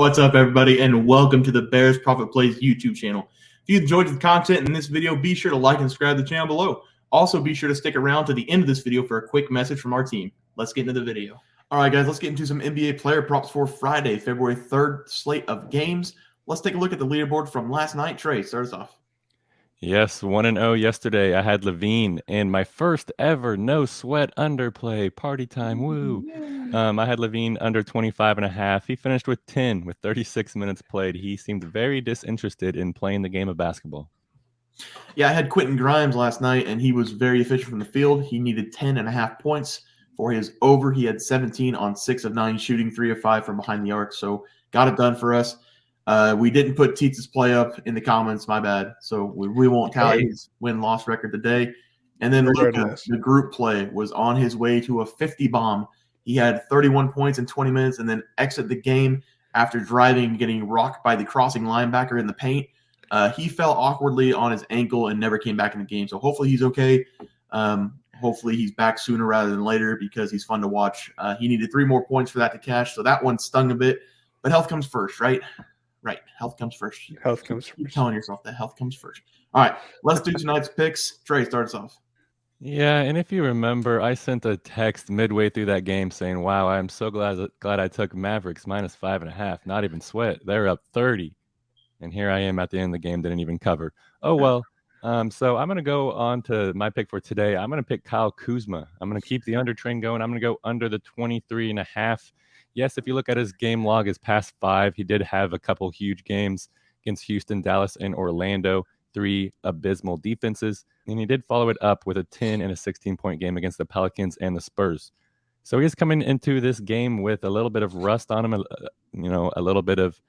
What's up, everybody, and welcome to the Bears Profit Plays YouTube channel. If you enjoyed the content in this video, be sure to like and subscribe to the channel below. Also, be sure to stick around to the end of this video for a quick message from our team. Let's get into the video. All right, guys, let's get into some NBA player props for Friday, February 3rd slate of games. Let's take a look at the leaderboard from last night. Trey, start us off. Yes, 1-0 yesterday. I had Levine in my first ever no sweat underplay. Party time, woo. I had Levine under 25.5. He finished with 10 with 36 minutes played. He seemed very disinterested in playing the game of basketball. Yeah, I had Quentin Grimes last night, and he was very efficient from the field. He needed 10.5 points for his over. He had 17 on 6 of 9 shooting, 3 of 5 from behind the arc, so got it done for us. We didn't put Teats' play up in the comments, my bad. So we won't tally his win-loss record today. And then Luka, the group play, was on his way to a 50 bomb. He had 31 points in 20 minutes and then exited the game after driving and getting rocked by the crossing linebacker in the paint. He fell awkwardly on his ankle and never came back in the game. So hopefully he's okay. Hopefully he's back sooner rather than later because he's fun to watch. He needed 3 more points for that to cash. So that one stung a bit. But health comes first, right? Right. Health comes first. Health comes first. Keep telling yourself that health comes first. All right. Let's do tonight's picks. Trey, start us off. Yeah, and if you remember, I sent a text midway through that game saying, wow, I'm so glad I took Mavericks minus 5.5. Not even sweat. They're up 30. And here I am at the end of the game, didn't even cover. Oh, well. So I'm going to go on to my pick for today. I'm going to pick Kyle Kuzma. I'm going to keep the under trend going. I'm going to go under the 23.5. Yes, if you look at his game log, his past 5, he did have a couple huge games against Houston, Dallas, and Orlando, 3 abysmal defenses. And he did follow it up with a 10 and a 16-point game against the Pelicans and the Spurs. So he's coming into this game with a little bit of rust on him, a little bit of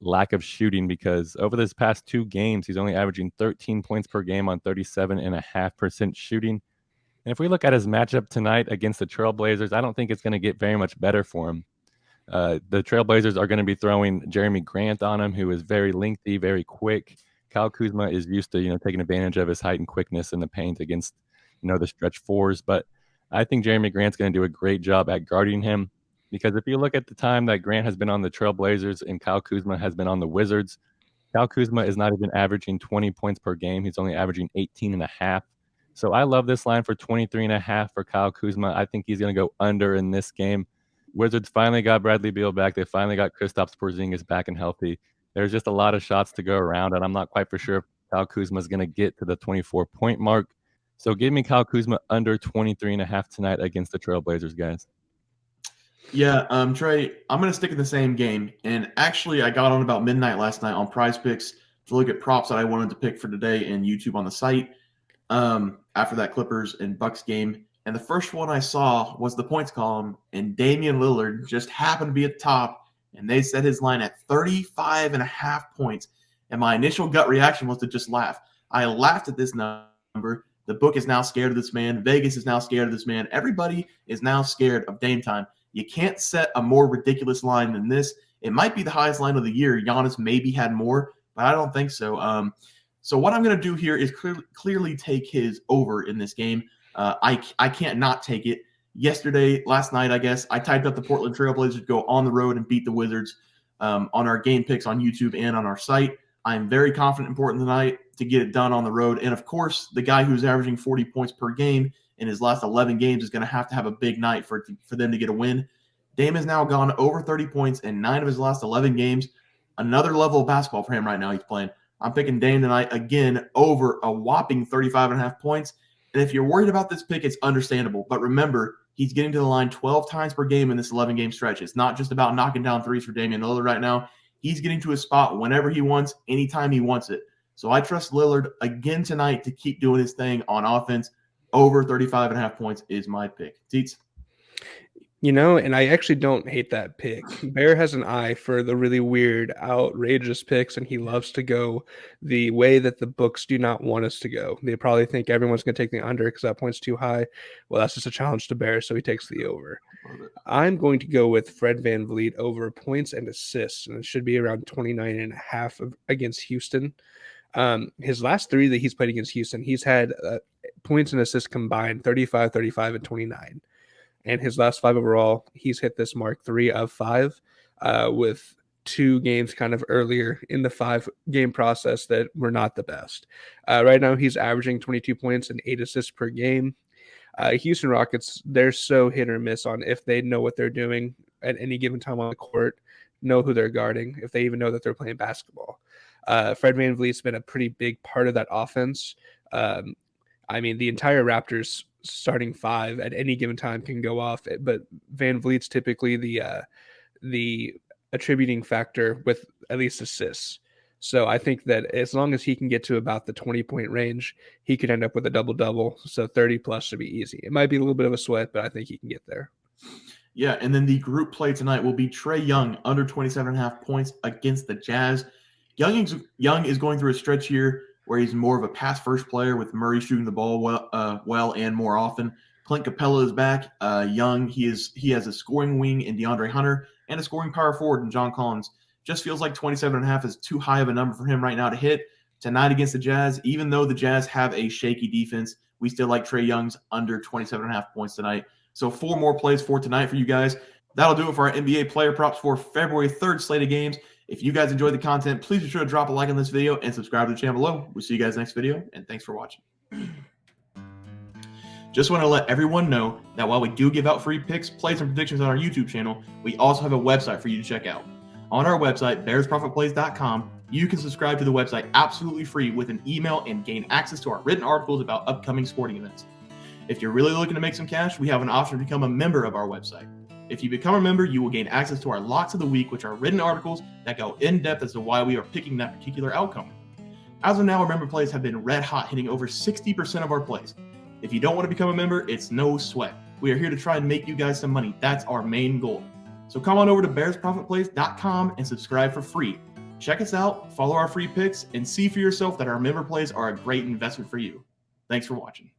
lack of shooting, because over this past 2 games, he's only averaging 13 points per game on 37.5% shooting. And if we look at his matchup tonight against the Trailblazers, I don't think it's going to get very much better for him. The Trailblazers are going to be throwing Jeremy Grant on him, who is very lengthy, very quick. Kyle Kuzma is used to, taking advantage of his height and quickness in the paint against, the stretch 4s. But I think Jeremy Grant's going to do a great job at guarding him, because if you look at the time that Grant has been on the Trailblazers and Kyle Kuzma has been on the Wizards, Kyle Kuzma is not even averaging 20 points per game. He's only averaging 18.5. So I love this line for 23.5 for Kyle Kuzma. I think he's going to go under in this game. Wizards finally got Bradley Beal back. They finally got Kristaps Porzingis back and healthy. There's just a lot of shots to go around, and I'm not quite for sure if Kyle Kuzma is going to get to the 24-point mark. So give me Kyle Kuzma under 23.5 tonight against the Trailblazers, guys. Yeah, Trey, I'm going to stick in the same game. And actually, I got on about midnight last night on PrizePicks to look at props that I wanted to pick for today and YouTube on the site after that Clippers and Bucks game. And the first one I saw was the points column, and Damian Lillard just happened to be at the top, and they set his line at 35.5 points. And my initial gut reaction was to just laugh. I laughed at this number. The book is now scared of this man. Vegas is now scared of this man. Everybody is now scared of Dame time. You can't set a more ridiculous line than this. It might be the highest line of the year. Giannis maybe had more, but I don't think so. So what I'm going to do here is clearly take his over in this game. I can't not take it. Last night, I guess, I typed up the Portland Trailblazers to go on the road and beat the Wizards on our game picks on YouTube and on our site. I'm very confident in Portland tonight to get it done on the road. And, of course, the guy who's averaging 40 points per game in his last 11 games is going to have a big night for them to get a win. Dame has now gone over 30 points in 9 of his last 11 games. Another level of basketball for him right now he's playing. I'm picking Dame tonight again over a whopping 35.5 points. And if you're worried about this pick, it's understandable. But remember, he's getting to the line 12 times per game in this 11-game stretch. It's not just about knocking down threes for Damian Lillard right now. He's getting to a spot whenever he wants, anytime he wants it. So I trust Lillard again tonight to keep doing his thing on offense. Over 35.5 points is my pick. Teats? And I actually don't hate that pick. Bear has an eye for the really weird, outrageous picks, and he loves to go the way that the books do not want us to go. They probably think everyone's going to take the under because that point's too high. Well, that's just a challenge to Bear, so he takes the over. I'm going to go with Fred VanVleet over points and assists, and it should be around 29.5 against Houston. His last 3 that he's played against Houston, he's had points and assists combined 35, 35, and 29. And his last 5 overall, he's hit this mark 3 of 5 with 2 games kind of earlier in the 5-game process that were not the best. Right now, he's averaging 22 points and 8 assists per game. Houston Rockets, they're so hit or miss on if they know what they're doing at any given time on the court, know who they're guarding, if they even know that they're playing basketball. Fred VanVleet's been a pretty big part of that offense. I mean, the entire Raptors starting 5 at any given time can go off, but VanVleet's typically the attributing factor with at least assists. So I think that as long as he can get to about the 20-point range, he could end up with a double-double. So 30 plus should be easy. It might be a little bit of a sweat, but I think he can get there. Yeah, and then the group play tonight will be Trae Young under 27.5 points against the Jazz. Young is going through a stretch here where he's more of a pass-first player with Murray shooting the ball well and more often. Clint Capella is back. Young, he has a scoring wing in DeAndre Hunter and a scoring power forward in John Collins. Just feels like 27.5 is too high of a number for him right now to hit. Tonight against the Jazz, even though the Jazz have a shaky defense, we still like Trae Young's under 27.5 points tonight. So 4 more plays for tonight for you guys. That'll do it for our NBA player props for February 3rd slate of games. If you guys enjoyed the content, please be sure to drop a like on this video and subscribe to the channel below. We'll see you guys next video, and thanks for watching. Just want to let everyone know that while we do give out free picks, plays, and predictions on our YouTube channel, we also have a website for you to check out. On our website, bearsprofitplays.com, you can subscribe to the website absolutely free with an email and gain access to our written articles about upcoming sporting events. If you're really looking to make some cash, we have an option to become a member of our website. If you become a member, you will gain access to our locks of the week, which are written articles that go in depth as to why we are picking that particular outcome. As of now, our member plays have been red hot, hitting over 60% of our plays. If you don't want to become a member, it's no sweat. We are here to try and make you guys some money. That's our main goal. So come on over to bearsprofitplays.com and subscribe for free. Check us out, follow our free picks, and see for yourself that our member plays are a great investment for you. Thanks for watching.